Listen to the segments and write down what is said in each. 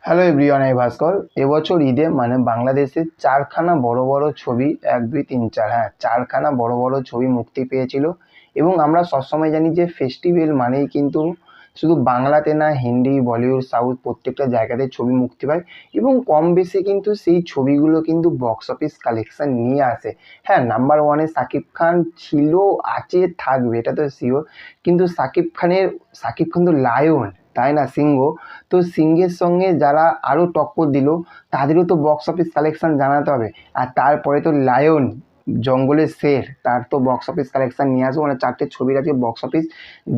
Hello everyone, আমি ভাস্কর। এবছর ঈদে বাংলাদেশে চারখানা বড় বড় ছবি, 1 2 3 4, হ্যাঁ চারখানা বড় বড় ছবি মুক্তি পেয়েছিল। এবং আমরা সবসময় জানি যে ফেস্টিভ্যাল মানেই কিন্তু শুধু বাংলাতে না, হিন্দি, বলিউড, সাউথ প্রত্যেকটা জায়গাতে ছবি মুক্তি পায় এবং কম বেশি কিন্তু সেই ছবিগুলো কিন্তু বক্স অফিস কালেকশন নিয়ে আসে। হ্যাঁ, নাম্বার ওয়ানে শাকিব খান ছিল, আছে, থাকবে, এটা তো শিওর। কিন্তু শাকিব খান তো লায়ন, তাই না, সিংহ। তো সিংহের সঙ্গে যারা আরও টক্কর দিল তাদেরও তো বক্স অফিস কালেকশন জানাতে হবে। আর তারপরে তো লায়ন, জঙ্গলের শের, তার তো বক্স অফিস কালেকশন নিয়ে আসবো। চারটে ছবির আছে বক্স অফিস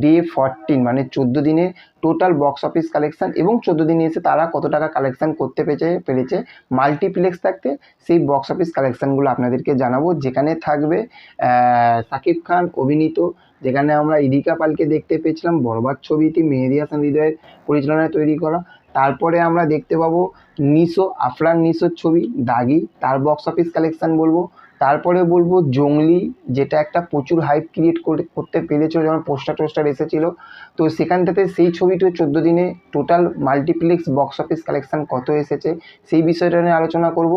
ডে 14, 14 দিনে টোটাল বক্স অফিস কালেকশন এবং 14 দিনে এসে তারা কত টাকা কালেকশন করতে পেরেছে মাল্টিপ্লেক্স থাকতে, সেই বক্স অফিস কালেকশনগুলো আপনাদেরকে জানাবো। যেখানে থাকবে শাকিব খান অভিনীত, যেখানে আমরা ইদিকা পালকে দেখতে পেয়েছিলাম বরবাদ ছবিটি মেহেদী হাসান হৃদয়ের পরিচালনায় তৈরি করা। তারপরে আমরা দেখতে পাবো নিশো, আফরান নিশোর ছবি দাগি, তার বক্স অফিস কালেকশন বলবো। তারপরে বলবো জংলি, যেটা একটা প্রচুর হাইপ ক্রিয়েট করতে পেরেছিল যখন পোস্টার এসেছিল। তো সেখান থেকে সেই ছবিটি 14 দিনে total multiplex box office collection কত এসেছে সেই বিষয়টা নিয়ে আলোচনা করব।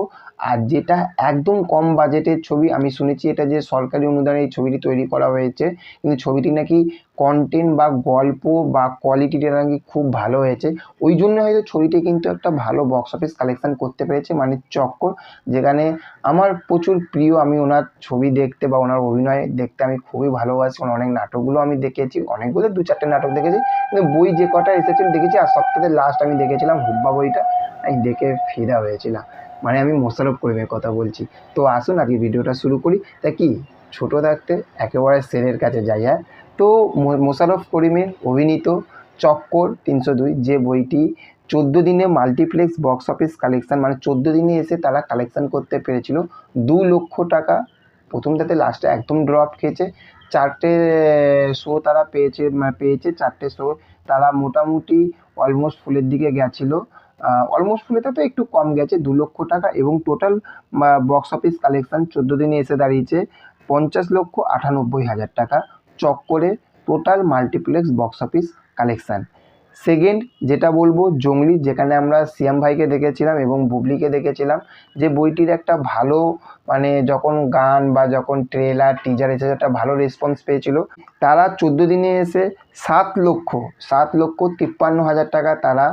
আর যেটা একদম কম বাজেটের ছবি, আমি শুনেছি এটা যে সরকারি অনুদানে এই ছবিটি তৈরি করা হয়েছে, কিন্তু ছবিটি নাকি কন্টেন্ট বা গল্প বা কোয়ালিটিটা নাকি খুব ভালো হয়েছে, ওই জন্য হয়তো ছবিটি কিন্তু একটা ভালো বক্স অফিস কালেকশন করতে পেরেছে, চক্কর। যেখানে আমার প্রচুর প্রিয়, আমি ওনার ছবি দেখতে বা ওনার অভিনয় দেখতে আমি খুবই ভালোবাসি। অনেক নাটকগুলো আমি দেখেছি, অনেকগুলো 2-4টে নাটক দেখেছি, কিন্তু বই যে কটা এসেছিল দেখেছি। আর সবথেকে লাস্ট আমি দেখেছিলাম হুব্বা বইটা, আমি দেখে ফিদা হয়েছিলাম। আমি মোশাররফ করিমের কথা বলছি। তো আসুন আজকে ভিডিওটা শুরু করি। তা কি, ছোটো থাকতে একেবারে সেরের কাছে যাই। হ্যাঁ, তো মোশাররফ করিমের অভিনীত চক্কর 302, যে বইটি 14 দিনে মাল্টিপ্লেক্স বক্স অফিস কালেকশন, 14 দিনে এসে তারা কালেকশন করতে পেরেছিল 2 লক্ষ টাকা। প্রথমটাতে লাস্টে একদম ড্রপ খেয়েছে। 4টে শো তারা পেয়েছে 4টে শো তারা মোটামুটি অলমোস্ট ফুলের দিকে গেছিলো। অলমোস্ট ফুলেতে তো একটু কম গেছে, 2 লক্ষ টাকা। এবং টোটাল বক্স অফিস কালেকশন 14 দিনে এসে দাঁড়িয়েছে 50,98,000 টাকা চক্করে total multiplex box office collection. Second যেটা বলবো জংলি, যেখানে আমরা সিয়াম ভাইকে দেখেছিলাম এবং বুবলিকে দেখেছিলাম, যে বইটির একটা ভালো যখন গান বা যখন ট্রেলার টিজার এসেছে একটা ভালো রেসপন্স পেয়েছিল। তারা 14 দিনে এসে 7,53,000 টাকা তারা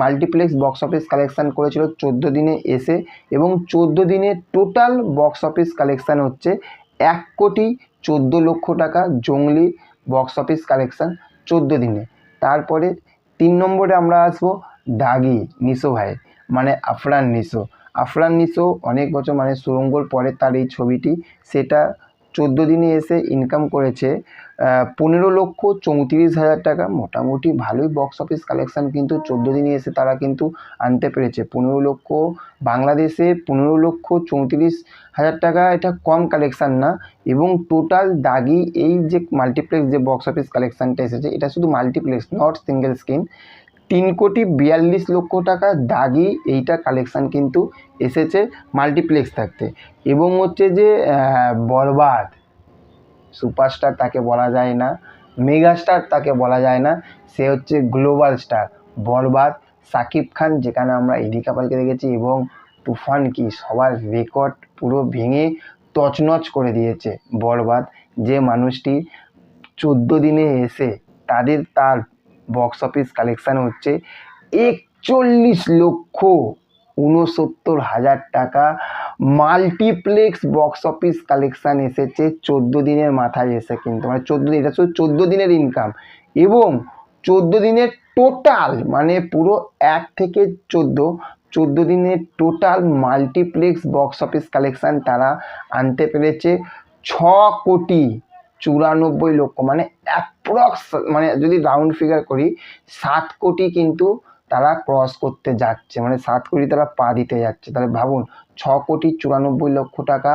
মাল্টিপ্লেক্স বক্স অফিস কালেকশান করেছিল 14 দিনে এসে। এবং 14 দিনে টোটাল বক্স অফিস কালেকশান হচ্ছে 1,14,00,000 টাকা জংলি বক্স অফিস কালেকশান 14 দিনে। তারপরে 3 নম্বরে আমরা আসবো দাগি, নিশো ভাইয়ের, আফরান নিশো অনেক বছর সুরঙ্গর পরে তার এই ছবিটি, সেটা 14 দিনে এসে ইনকাম করেছে 15,34,000 টাকা। মোটামুটি ভালোই বক্স অফিস কালেকশান কিন্তু 14 দিনে এসে তারা কিন্তু আনতে পেরেছে। 15 লক্ষ বাংলাদেশে, 15,34,000 টাকা, এটা কম কালেকশান না। এবং টোটাল দাগি এই যে মাল্টিপ্লেক্স যে বক্স অফিস কালেকশানটা এসেছে, এটা শুধু মাল্টিপ্লেক্স, নট সিঙ্গেল স্ক্রিন, 3,42,00,000 টাকা দাগি এইটা কালেকশান কিন্তু এসেছে মাল্টিপ্লেক্স থাকতে। এবং হচ্ছে যে বরবাদ সুপারস্টার তাকে বলা যায় না, মেগাস্টার তাকে বলা যায় না, সে হচ্ছে গ্লোবাল স্টার বরবাদ। শাকিব খান, যেখানে আমরা ইদিকা পালকে দেখেছি, এবং তুফান কি সবার রেকর্ড পুরো ভেঙে তছনছ করে দিয়েছে বরবাদ। যে মানুষটি 14 দিনে এসে তার বক্স অফিস কালেকশান হচ্ছে 41,69,000 টাকা। মাল্টিপ্লেক্স বক্স অফিস কালেকশান এসেছে 14 দিনের মাথায় এসে, কিন্তু 14 দিন, এটা শুধু 14 দিনের ইনকাম। এবং 14 দিনের টোটাল পুরো 1 থেকে 14 দিনের total multiplex box office collection তারা আনতে পেরেছে 6,94,00,000, অ্যাপ্রক্স যদি রাউন্ড ফিগার করি 7 কোটি কিন্তু তারা ক্রস করতে যাচ্ছে, 7 কোটি তারা পা দিতে যাচ্ছে। তাহলে ভাবুন, 6,94,00,000 টাকা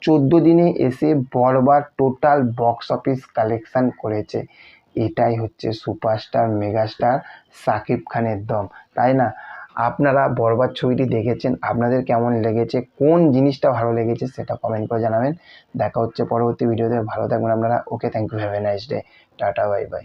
14 দিনে এসে বরবাদ টোটাল বক্স অফিস কালেকশান করেছে। এটাই হচ্ছে সুপারস্টার মেগাস্টার শাকিব খানের দম, তাই না? আপনারা বরবাদ ছবিটি দেখেছেন, আপনাদের কেমন লেগেছে, কোন জিনিসটা ভালো লেগেছে সেটা কমেন্ট করে জানাবেন। দেখা হচ্ছে পরবর্তী ভিডিওতে, ভালো থাকবেন আপনারা। Okay, thank you, have a nice day, tata, bye by.